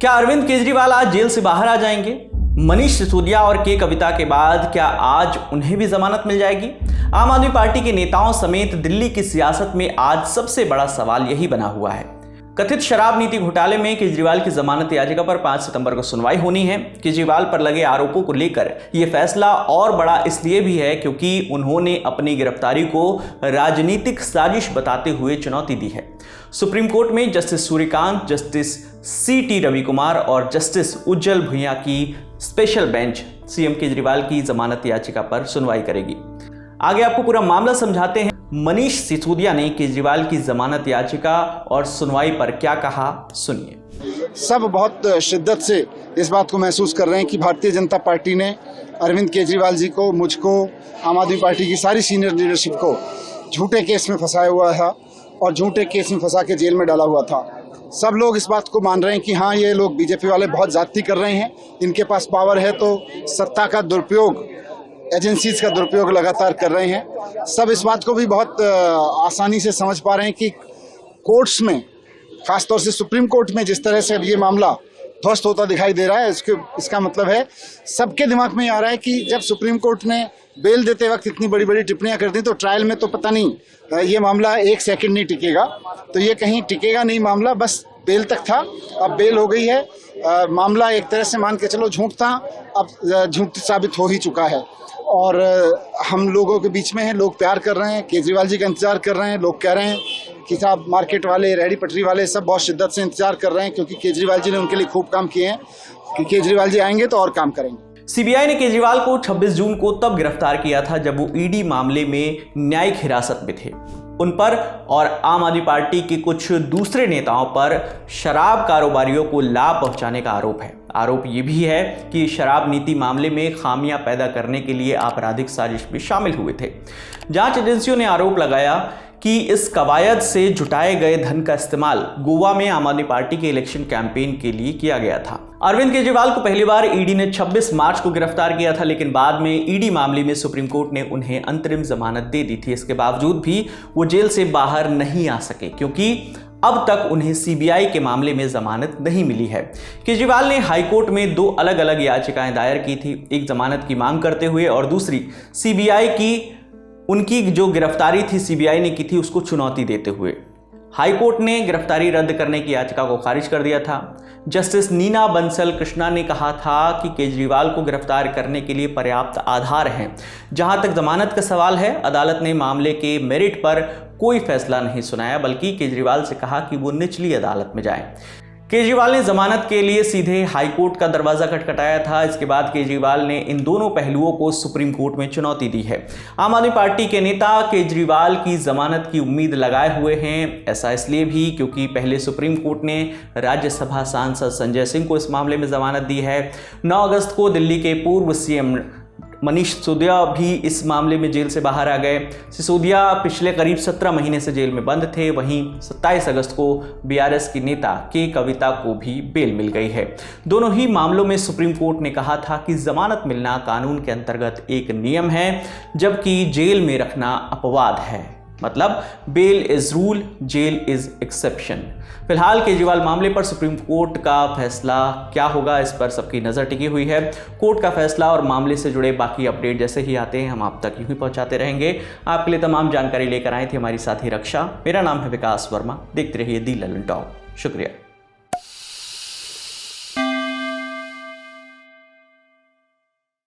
क्या अरविंद केजरीवाल आज जेल से बाहर आ जाएंगे? मनीष सिसोदिया और के कविता के बाद क्या आज उन्हें भी जमानत मिल जाएगी? आम आदमी पार्टी के नेताओं समेत दिल्ली की सियासत में आज सबसे बड़ा सवाल यही बना हुआ है। कथित शराब नीति घोटाले में केजरीवाल की जमानत याचिका पर 5 सितंबर को सुनवाई होनी है। केजरीवाल पर लगे आरोपों को लेकर यह फैसला और बड़ा इसलिए भी है क्योंकि उन्होंने अपनी गिरफ्तारी को राजनीतिक साजिश बताते हुए चुनौती दी है। सुप्रीम कोर्ट में justice Suryakant, justice CT. Ravikumar और जस्टिस उज्जवल भुइयां की स्पेशल बेंच सीएम केजरीवाल की जमानत याचिका पर सुनवाई करेगी। आगे आपको पूरा मामला समझाते हैं। मनीष सिसोदिया ने केजरीवाल की जमानत याचिका और सुनवाई पर क्या कहा, सुनिए। सब बहुत शिद्दत से इस बात को महसूस कर रहे हैं कि भारतीय जनता पार्टी ने अरविंद केजरीवाल जी को, मुझको, आम आदमी पार्टी की सारी सीनियर लीडरशिप को झूठे केस में फंसाया हुआ था और झूठे केस में फंसा के जेल में डाला हुआ था। सब लोग इस बात को मान रहे हैं कि हाँ, ये लोग बीजेपी वाले बहुत ज्यादती कर रहे हैं, इनके पास पावर है तो सत्ता का दुरुपयोग, एजेंसीज का दुरुपयोग लगातार कर रहे हैं। सब इस बात को भी बहुत आसानी से समझ पा रहे हैं कि कोर्ट्स में, खासतौर से सुप्रीम कोर्ट में जिस तरह से अब ये मामला ध्वस्त होता दिखाई दे रहा है, इसका मतलब है सबके दिमाग में आ रहा है कि जब सुप्रीम कोर्ट ने बेल देते वक्त इतनी बड़ी बड़ी टिप्पणियां कर दी तो ट्रायल में तो पता नहीं ये मामला 1 सेकंड नहीं टिकेगा, तो ये कहीं टिकेगा नहीं मामला, बस बेल तक था, अब बेल हो गई है। मामला एक तरह से मान के चलो झूठ था, अब झूठ साबित हो ही चुका है और हम लोगों के बीच में है, लोग प्यार कर रहे हैं, केजरीवाल जी का इंतजार कर रहे हैं। लोग कह रहे हैं कि साहब मार्केट वाले, रेहड़ी पटरी वाले सब बहुत शिद्दत से इंतजार कर रहे हैं क्योंकि केजरीवाल जी ने उनके लिए खूब काम किए हैं कि केजरीवाल जी आएंगे तो और काम करेंगे। सीबीआई ने केजरीवाल को 26 जून को तब गिरफ्तार किया था जब वो ईडी मामले में न्यायिक हिरासत में थे। उन पर और आम आदमी पार्टी के कुछ दूसरे नेताओं पर शराब कारोबारियों को लाभ पहुंचाने का आरोप है। आरोप ये भी है कि शराब नीति मामले में खामियां पैदा करने के लिए आपराधिक साजिश भी शामिल हुए थे। जांच एजेंसियों ने आरोप लगाया कि इस कवायद से जुटाए गए धन का इस्तेमाल गोवा में आम आदमी पार्टी के इलेक्शन कैंपेन के लिए किया गया था। अरविंद केजरीवाल को पहली बार ईडी ने 26 मार्च को गिरफ्तार किया था, लेकिन बाद में ईडी मामले में सुप्रीम कोर्ट ने उन्हें अंतरिम जमानत दे दी थी। इसके बावजूद भी वो जेल से बाहर नहीं आ सके क्योंकि अब तक उन्हें सीबीआई के मामले में जमानत नहीं मिली है। केजरीवाल ने हाईकोर्ट में 2 अलग अलग याचिकाएं दायर की थी, एक जमानत की मांग करते हुए और दूसरी सीबीआई की, उनकी जो गिरफ्तारी थी सीबीआई ने की थी उसको चुनौती देते हुए। हाईकोर्ट ने गिरफ्तारी रद्द करने की याचिका को खारिज कर दिया था। जस्टिस नीना बंसल कृष्णा ने कहा था कि केजरीवाल को गिरफ्तार करने के लिए पर्याप्त आधार हैं। जहां तक जमानत का सवाल है, अदालत ने मामले के मेरिट पर कोई फैसला नहीं सुनाया, बल्कि केजरीवाल से कहा कि वो निचली अदालत में जाएं। केजरीवाल ने जमानत के लिए सीधे हाईकोर्ट का दरवाजा खटखटाया था। इसके बाद केजरीवाल ने इन दोनों पहलुओं को सुप्रीम कोर्ट में चुनौती दी है। आम आदमी पार्टी के नेता केजरीवाल की जमानत की उम्मीद लगाए हुए हैं। ऐसा इसलिए भी क्योंकि पहले सुप्रीम कोर्ट ने राज्यसभा सांसद संजय सिंह को इस मामले में जमानत दी है। 9 अगस्त को दिल्ली के पूर्व सीएम मनीष सिसोदिया भी इस मामले में जेल से बाहर आ गए। सिसोदिया पिछले करीब 17 महीने से जेल में बंद थे। वहीं 27 अगस्त को बीआरएस की नेता के कविता को भी बेल मिल गई है। दोनों ही मामलों में सुप्रीम कोर्ट ने कहा था कि जमानत मिलना कानून के अंतर्गत एक नियम है, जबकि जेल में रखना अपवाद है। मतलब bail is rule, jail is exception. फिलहाल केजरीवाल मामले पर सुप्रीम कोर्ट का फैसला क्या होगा, इस पर सबकी नजर टिकी हुई है। कोर्ट का फैसला और मामले से जुड़े बाकी अपडेट जैसे ही आते हैं हम आप तक यूं ही पहुंचाते रहेंगे। आपके लिए तमाम जानकारी लेकर आई थी हमारी साथी रक्षा। मेरा नाम है विकास वर्मा। देखते रहिए दी ललन टॉक। शुक्रिया।